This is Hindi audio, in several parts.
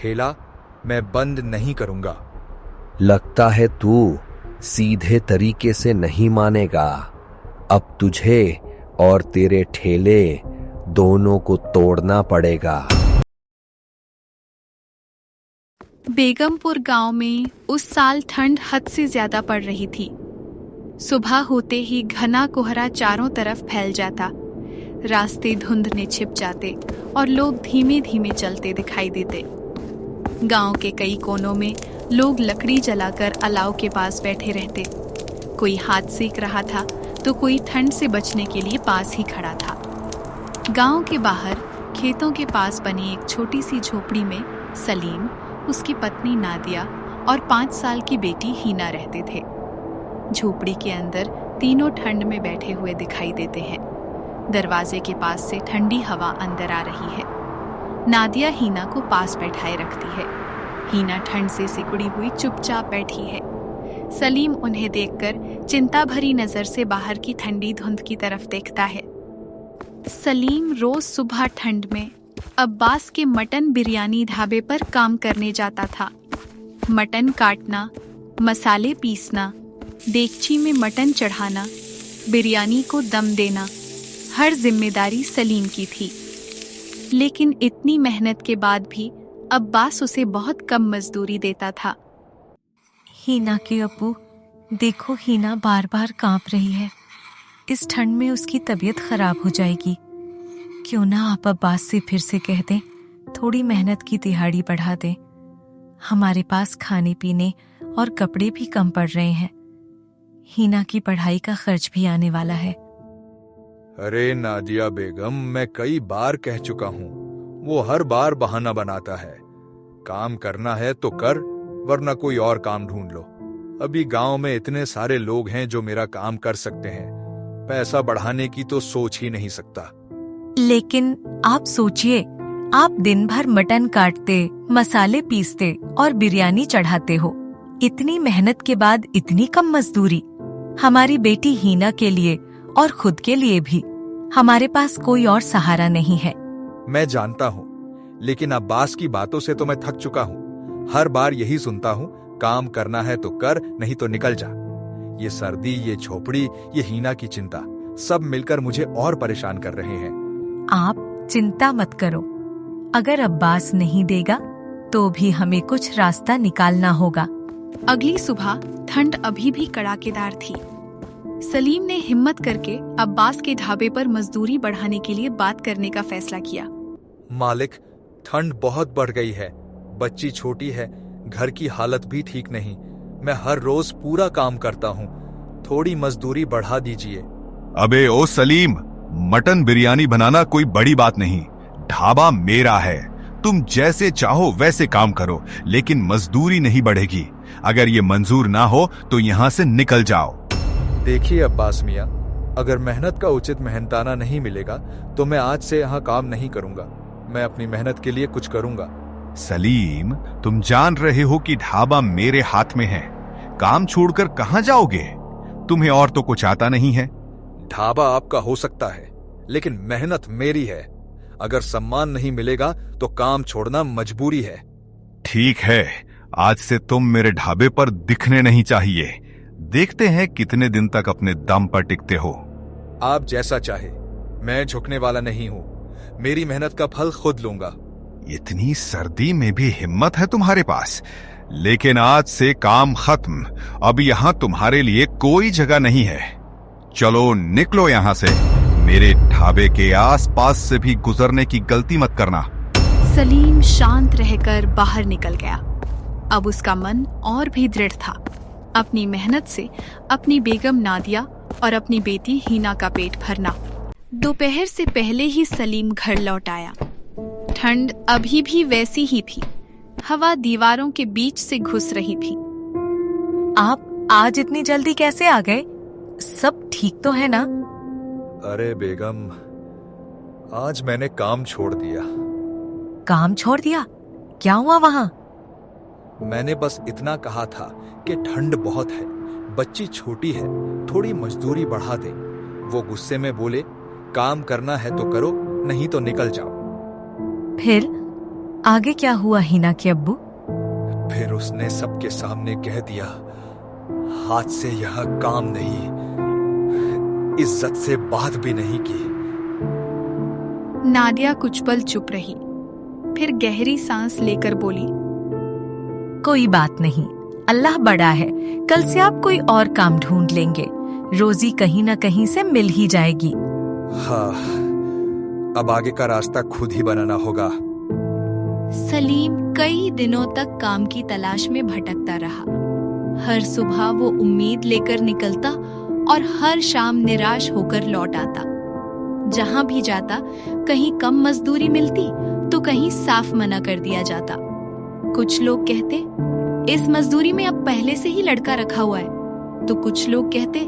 ठेला मैं बंद नहीं करूंगा। लगता है तू सीधे तरीके से नहीं मानेगा। अब तुझे और तेरे ठेले दोनों को तोड़ना पड़ेगा। बेगमपुर गांव में उस साल ठंड हद से ज्यादा पड़ रही थी। सुबह होते ही घना कोहरा चारों तरफ फैल जाता, रास्ते धुंध में छिप जाते और लोग धीमे धीमे चलते दिखाई देते। गांव के कई कोनों में लोग लकड़ी जलाकर अलाव के पास बैठे रहते। कोई हाथ सेक रहा था तो कोई ठंड से बचने के लिए पास ही खड़ा था। गांव के बाहर खेतों के पास बनी एक छोटी सी झोपड़ी में सलीम, उसकी पत्नी नादिया और 5 साल की बेटी हीना रहते थे। झोपड़ी के अंदर तीनों ठंड में बैठे हुए दिखाई देते हैं। दरवाजे के पास से ठंडी हवा अंदर आ रही है। नादिया हीना को पास बैठाए रखती है। हीना ठंड से सिकुड़ी हुई चुपचाप बैठी है। सलीम उन्हें देखकर चिंता भरी नजर से बाहर की ठंडी धुंध की तरफ देखता है। सलीम रोज सुबह ठंड में अब्बास के मटन बिरयानी ढाबे पर काम करने जाता था। मटन काटना, मसाले पीसना, देगची में मटन चढ़ाना, बिरयानी को दम देना, हर जिम्मेदारी सलीम की थी। लेकिन इतनी मेहनत के बाद भी अब्बास उसे बहुत कम मजदूरी देता था। हीना के अब्बू, देखो हीना बार बार कांप रही है। इस ठंड में उसकी तबीयत खराब हो जाएगी। क्यों ना आप अब्बास से फिर से कह दें, थोड़ी मेहनत की दिहाड़ी बढ़ा दें। हमारे पास खाने पीने और कपड़े भी कम पड़ रहे हैं। हीना की पढ़ाई का खर्च भी आने वाला है। अरे नादिया बेगम, मैं कई बार कह चुका हूँ, वो हर बार बहाना बनाता है। काम करना है तो कर, वरना कोई और काम ढूंढ लो। अभी गांव में इतने सारे लोग हैं जो मेरा काम कर सकते हैं। पैसा बढ़ाने की तो सोच ही नहीं सकता। लेकिन आप सोचिए, आप दिन भर मटन काटते, मसाले पीसते और बिरयानी चढ़ाते हो। इतनी मेहनत के बाद इतनी कम मजदूरी। हमारी बेटी हीना के लिए और खुद के लिए भी हमारे पास कोई और सहारा नहीं है। मैं जानता हूँ, लेकिन अब्बास की बातों से तो मैं थक चुका हूँ। हर बार यही सुनता हूँ, काम करना है तो कर, नहीं तो निकल जा। ये सर्दी, ये झोपड़ी, ये हीना की चिंता, सब मिलकर मुझे और परेशान कर रहे हैं। आप चिंता मत करो। अगर अब्बास नहीं देगा तो भी हमें कुछ रास्ता निकालना होगा। अगली सुबह ठंड अभी भी कड़ाकेदार थी। सलीम ने हिम्मत करके अब्बास के ढाबे पर मजदूरी बढ़ाने के लिए बात करने का फैसला किया। मालिक, ठंड बहुत बढ़ गई है। बच्ची छोटी है, घर की हालत भी ठीक नहीं। मैं हर रोज पूरा काम करता हूँ, थोड़ी मजदूरी बढ़ा दीजिए। अबे ओ सलीम, मटन बिरयानी बनाना कोई बड़ी बात नहीं। ढाबा मेरा है, तुम जैसे चाहो वैसे काम करो, लेकिन मजदूरी नहीं बढ़ेगी। अगर ये मंजूर ना हो तो यहाँ से निकल जाओ। देखिए अब्बास मियाँ, अगर मेहनत का उचित मेहनताना नहीं मिलेगा तो मैं आज से यहाँ काम नहीं करूँगा। मैं अपनी मेहनत के लिए कुछ करूँगा। सलीम, तुम जान रहे हो कि ढाबा मेरे हाथ में है। काम छोड़कर कहाँ जाओगे? तुम्हें और तो कुछ आता नहीं है। ढाबा आपका हो सकता है, लेकिन मेहनत मेरी है। अगर सम्मान नहीं मिलेगा तो काम छोड़ना मजबूरी है। ठीक है, आज से तुम मेरे ढाबे पर दिखने नहीं चाहिए। देखते हैं कितने दिन तक अपने दम पर टिकते हो। आप जैसा चाहे, मैं झुकने वाला नहीं हूँ। मेरी मेहनत का फल खुद लूंगा। इतनी सर्दी में भी हिम्मत है तुम्हारे पास। लेकिन आज से काम खत्म। अब यहाँ तुम्हारे लिए कोई जगह नहीं है। चलो निकलो यहाँ से। मेरे ढाबे के आसपास से भी गुजरने की गलती मत करना। सलीम शांत रहकर बाहर निकल गया। अब उसका मन और भी दृढ़ था। अपनी मेहनत से अपनी बेगम नादिया और अपनी बेटी हीना का पेट भरना। दोपहर से पहले ही सलीम घर लौट आया। ठंड अभी भी वैसी ही थी। हवा दीवारों के बीच से घुस रही थी। आप आज इतनी जल्दी कैसे आ गए? सब ठीक तो है ना? अरे बेगम, आज मैंने काम छोड़ दिया। काम छोड़ दिया? क्या हुआ वहाँ? मैंने बस इतना कहा था कि ठंड बहुत है, बच्ची छोटी है, थोड़ी मजदूरी बढ़ा दे। वो गुस्से में बोले, काम करना है तो करो, नहीं तो निकल जाओ। आगे क्या हुआ हिना के अब्बू? फिर उसने सबके सामने कह दिया, हाथ से यह काम नहीं, इज्जत से बात भी नहीं की। नादिया कुछ पल चुप रही, फिर गहरी सांस लेकर बोली, कोई बात नहीं, अल्लाह बड़ा है, कल से आप कोई और काम ढूंढ लेंगे, रोजी कहीं न कहीं से मिल ही जाएगी। हाँ, अब आगे का रास्ता खुद ही बनाना होगा। सलीम कई दिनों तक काम की तलाश में भटकता रहा। हर सुबह वो उम्मीद लेकर निकलता और हर शाम निराश होकर लौट आता। जहां भी जाता, कहीं कम मजदूरी मिलती तो कहीं साफ मना कर दिया जाता। कुछ लोग कहते, इस मजदूरी में अब पहले से ही लड़का रखा हुआ है, तो कुछ लोग कहते,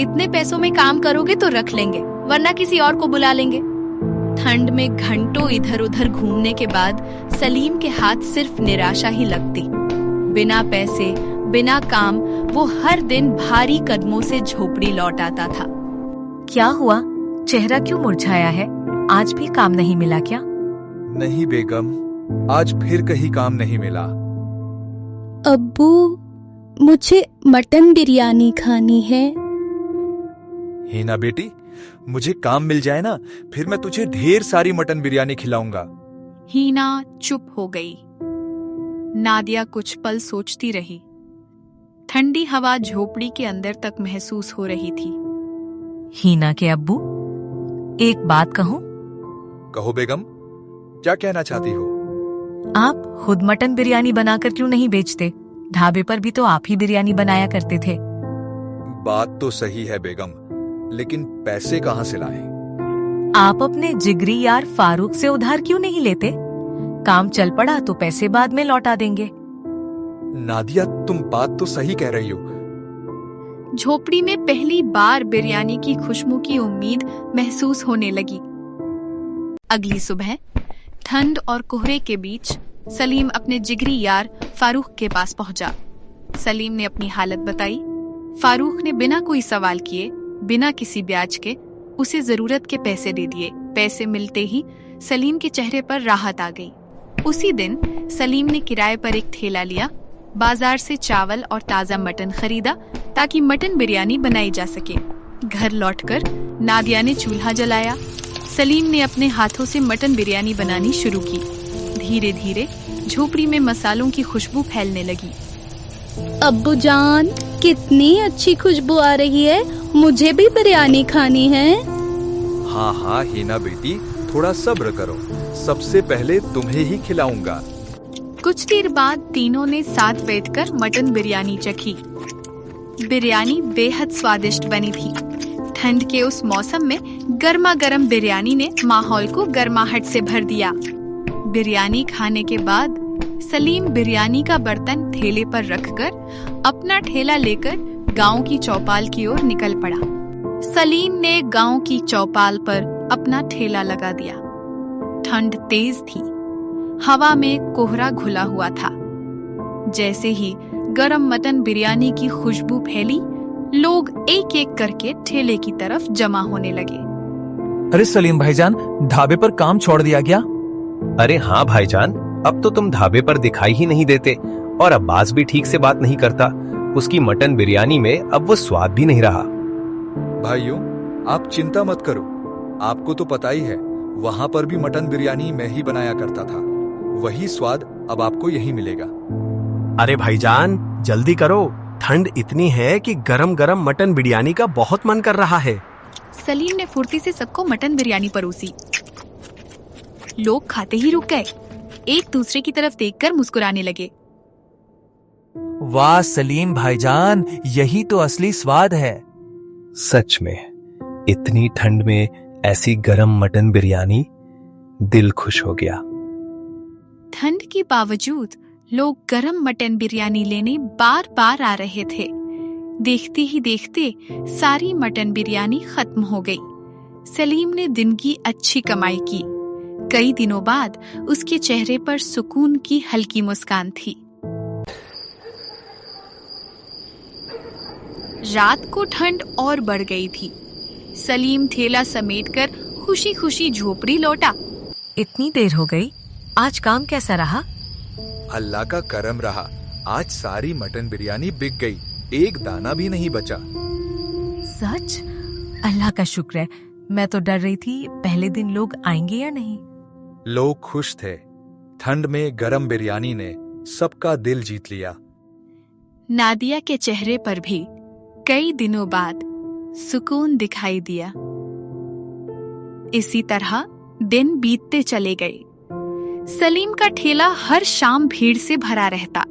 इतने पैसों में काम करोगे तो रख लेंगे, वरना किसी और को बुला लेंगे। ठंड में घंटों इधर उधर घूमने के बाद सलीम के हाथ सिर्फ निराशा ही लगती। बिना पैसे, बिना काम, वो हर दिन भारी कदमों से झोपड़ी लौट आता था। क्या हुआ, चेहरा क्यों मुरझाया है? आज भी काम नहीं मिला क्या? नहीं बेगम, आज फिर कहीं काम नहीं मिला। अब्बू, मुझे मटन बिरयानी खानी है। हिना बेटी, मुझे काम मिल जाए ना, फिर मैं तुझे ढेर सारी मटन बिरयानी खिलाऊंगा। हीना चुप हो गई। नादिया कुछ पल सोचती रही। ठंडी हवा झोपड़ी के अंदर तक महसूस हो रही थी। हीना के अब्बू, एक बात कहूं? कहो बेगम, क्या कहना चाहती हो? आप खुद मटन बिरयानी बनाकर क्यों नहीं बेचते? ढाबे पर भी तो आप ही बिरयानी बनाया करते थे। बात तो सही है बेगम, लेकिन पैसे कहाँ से लाएं? आप अपने जिगरी यार फारूक से उधार क्यों नहीं लेते? काम चल पड़ा तो पैसे बाद में लौटा देंगे। नादिया, तुम बात तो सही कह रही हो। झोपड़ी में पहली बार बिरयानी की खुशबू की उम्मीद महसूस होने लगी। अगली सुबह ठंड और कोहरे के बीच सलीम अपने जिगरी यार फारूक के पास पहुंचा। सलीम ने अपनी हालत बताई। फारूक ने बिना कोई सवाल किए, बिना किसी ब्याज के उसे जरूरत के पैसे दे दिए। पैसे मिलते ही सलीम के चेहरे पर राहत आ गई। उसी दिन सलीम ने किराए पर एक ठेला लिया, बाजार से चावल और ताजा मटन खरीदा ताकि मटन बिरयानी बनाई जा सके। घर लौटकर नादिया ने चूल्हा जलाया। सलीम ने अपने हाथों से मटन बिरयानी बनानी शुरू की। धीरे धीरे झोपड़ी में मसालों की खुशबू फैलने लगी। अब्बू जान, कितनी अच्छी खुशबू आ रही है, मुझे भी बिरयानी खानी है। हाँ हाँ हिना बेटी, थोड़ा सब्र करो, सबसे पहले तुम्हें ही खिलाऊंगा। कुछ देर बाद तीनों ने साथ बैठकर मटन बिरयानी चखी। बिरयानी बेहद स्वादिष्ट बनी थी। ठंड के उस मौसम में गर्मा गर्म बिरयानी ने माहौल को गर्माहट से भर दिया। बिरयानी खाने के बाद सलीम बिरयानी का बर्तन ठेले पर रखकर अपना ठेला लेकर गांव की चौपाल की ओर निकल पड़ा। सलीम ने गांव की चौपाल पर अपना ठेला लगा दिया। ठंड तेज थी, हवा में कोहरा घुला हुआ था। जैसे ही गरम मटन बिरयानी की खुशबू फैली, लोग एक एक करके ठेले की तरफ जमा होने लगे। अरे सलीम भाईजान, ढाबे पर काम छोड़ दिया क्या? अरे हाँ भाईजान, अब तो तुम ढाबे पर दिखाई ही नहीं देते और अब्बास भी ठीक से बात नहीं करता। उसकी मटन बिरयानी में अब वो स्वाद भी नहीं रहा। भाइयों, आप चिंता मत करो, आपको तो पता ही है, वहाँ पर भी मटन बिरयानी मैं ही बनाया करता था। वही स्वाद अब आपको यही मिलेगा। अरे भाईजान, जल्दी करो, ठंड इतनी है कि गरम गरम मटन बिरयानी का बहुत मन कर रहा है। सलीम ने फुर्ती से सबको मटन बिरयानी परोसी। लोग खाते ही रुक गए, एक दूसरे की तरफ देखकर मुस्कुराने लगे। वाह सलीम भाईजान, यही तो असली स्वाद है। सच में इतनी ठंड में ऐसी गरम मटन बिरयानी, दिल खुश हो गया। ठंड के बावजूद लोग गरम मटन बिरयानी लेने बार बार आ रहे थे। देखते ही देखते सारी मटन बिरयानी खत्म हो गई। सलीम ने दिन की अच्छी कमाई की। कई दिनों बाद उसके चेहरे पर सुकून की हल्की मुस्कान थी। रात को ठंड और बढ़ गई थी। सलीम ठेला समेटकर खुशी खुशी झोपड़ी लौटा। इतनी देर हो गई, आज काम कैसा रहा? अल्लाह का करम रहा। आज सारी मटन बिरयानी बिक गई, एक दाना भी नहीं बचा। सच? अल्लाह का शुक्र है। मैं तो डर रही थी पहले दिन लोग आएंगे या नहीं। लोग खुश थे। ठंड में गरम बिरयानी ने सबका दिल जीत लिया। नादिया के चेहरे पर भी कई दिनों बाद सुकून दिखाई दिया। इसी तरह दिन बीतते चले गए। सलीम का ठेला हर शाम भीड़ से भरा रहता।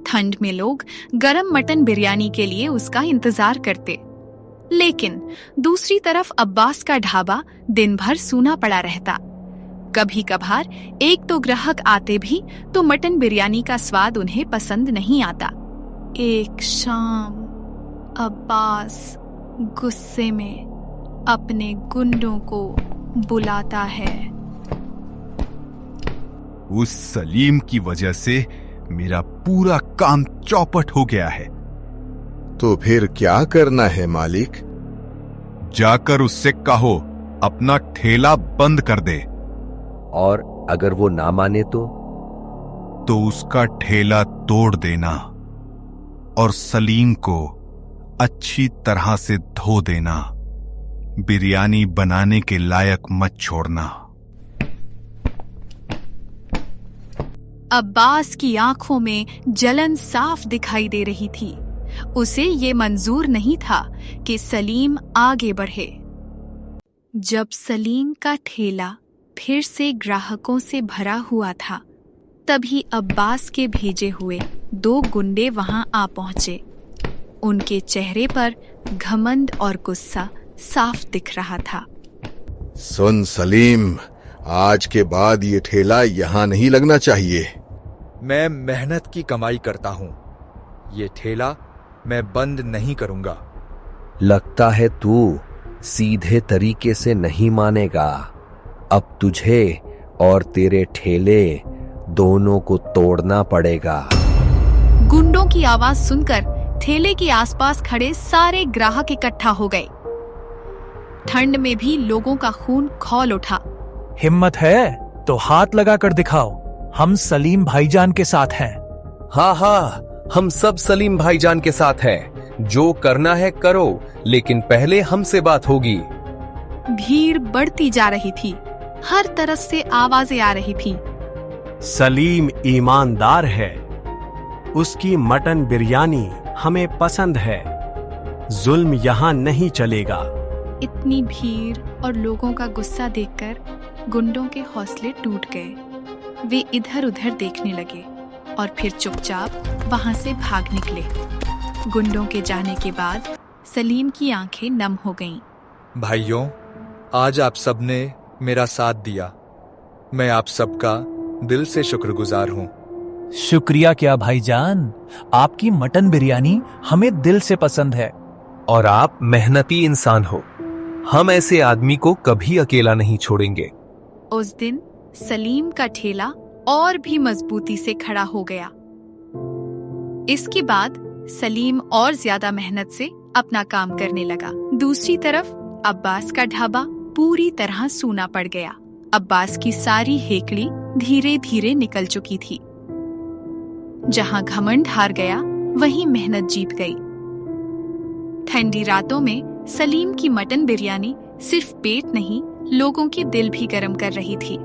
ठंड में लोग गरम मटन बिरयानी के लिए उसका इंतजार करते। लेकिन दूसरी तरफ अब्बास का ढाबा दिन भर सूना पड़ा रहता। कभी कभार एक दो ग्राहक आते भी तो मटन बिरयानी का स्वाद उन्हें पसंद नहीं आता। एक शाम अब्बास गुस्से में अपने गुंडों को बुलाता है। उस सलीम की वजह से मेरा पूरा काम चौपट हो गया है। तो फिर क्या करना है मालिक? जाकर उससे कहो अपना ठेला बंद कर दे। और अगर वो ना माने तो उसका ठेला तोड़ देना और सलीम को अच्छी तरह से धो देना। बिरयानी बनाने के लायक मत छोड़ना। अब्बास की आंखों में जलन साफ दिखाई दे रही थी। उसे ये मंजूर नहीं था कि सलीम आगे बढ़े। जब सलीम का ठेला फिर से ग्राहकों से भरा हुआ था, तभी अब्बास के भेजे हुए 2 गुंडे वहां आ पहुंचे। उनके चेहरे पर घमंड और गुस्सा साफ दिख रहा था। सुन सलीम, आज के बाद ये ठेला यहाँ नहीं लगना चाहिए। मैं मेहनत की कमाई करता हूँ। ये ठेला मैं बंद नहीं करूंगा। लगता है तू सीधे तरीके से नहीं मानेगा। अब तुझे और तेरे ठेले दोनों को तोड़ना पड़ेगा। गुंडों की आवाज सुनकर ठेले के आसपास खड़े सारे ग्राहक इकट्ठा हो गए। ठंड में भी लोगों का खून खौल उठा। हिम्मत है तो हाथ लगाकर दिखाओ, हम सलीम भाईजान के साथ हैं। हाँ हाँ, हम सब सलीम भाईजान के साथ हैं। जो करना है करो, लेकिन पहले हमसे बात होगी। भीड़ बढ़ती जा रही थी। हर तरफ से आवाजें आ रही थी। सलीम ईमानदार है, उसकी मटन बिरयानी हमें पसंद है। जुल्म यहाँ नहीं चलेगा। इतनी भीड़ और लोगों का गुस्सा देखकर गुंडों के हौसले टूट गए। वे इधर उधर देखने लगे और फिर चुपचाप वहां से भाग निकले। गुंडों के जाने के बाद सलीम की आंखें नम हो गईं। भाइयों, आज आप सबने मेरा साथ दिया। मैं आप सबका दिल से शुक्रगुजार हूँ। शुक्रिया क्या भाईजान, आपकी मटन बिरयानी हमें दिल से पसंद है। और आप मेहनती इंसान हो। हम ऐसे आदमी को कभी अकेला नहीं छोड़ेंगे। उस दिन सलीम का ठेला और भी मजबूती से खड़ा हो गया। इसके बाद सलीम और ज्यादा मेहनत से अपना काम करने लगा। दूसरी तरफ अब्बास का ढाबा पूरी तरह सूना पड़ गया। अब्बास की सारी हेकड़ी धीरे धीरे निकल चुकी थी। जहां घमंड हार गया, वहीं मेहनत जीत गई। ठंडी रातों में सलीम की मटन बिरयानी सिर्फ पेट नहीं, लोगों के दिल भी गर्म कर रही थी।